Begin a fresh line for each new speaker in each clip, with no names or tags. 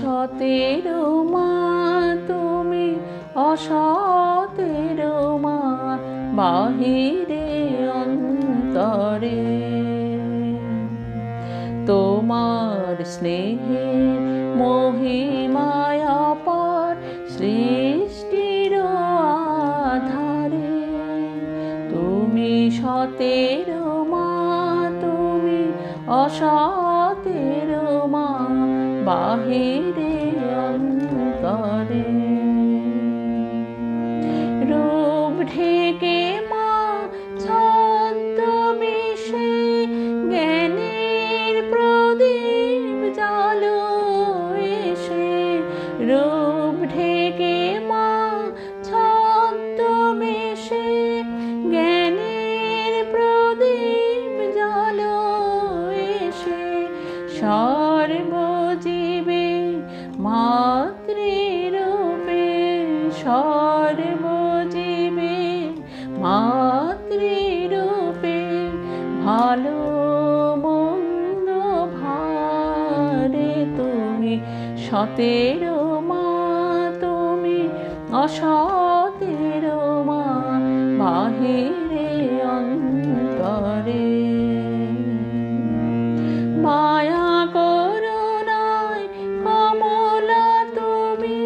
সতের মা তুমি অসতের মা বাহিরে অন্তরে তোমার স্নেহের মহিমায় অপার সৃষ্টির আধারে তুমি সতের মা তুমি অসতের মা বাহিরে অন্তরে রূপ ঢেকে মা ছদ্মবেশে জ্ঞানের প্রদীপ জালো এসে রূপ ঢেকে মা ছদ্মবেশে জ্ঞানের প্রদীপ জালো এসে সর্বজীবে মাতৃরূপে সর্বজীবে মাতৃরূপে ভালো মন্দ ভারে তুমি সতের মা তুমি অসতের মা বাহিরে অন্তরে মায়া করুণায় কমলা তুমি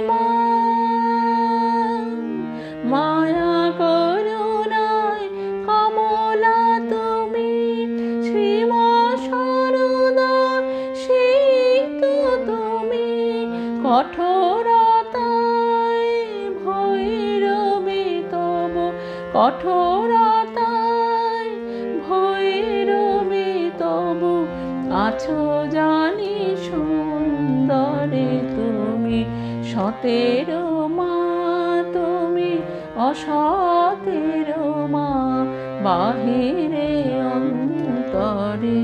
মা মায়া করুণায় কমলা তুমি শ্রীম সারদা সেতু তুমি কঠোরতায় ভৈরবী তব কঠোরতায় ভৈরবী তবু আছো জানি সুন্দরে তুমি সতের মা তুমি অসতের মা বাহিরে অন্তরে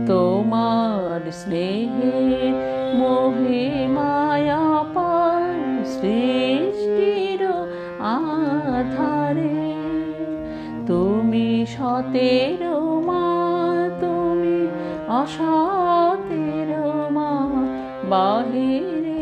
তোমার স্নেহের মহিমায় অপার সৃষ্টির আধারে তুমি সতের মা তুমি অসতের মা বাহিরে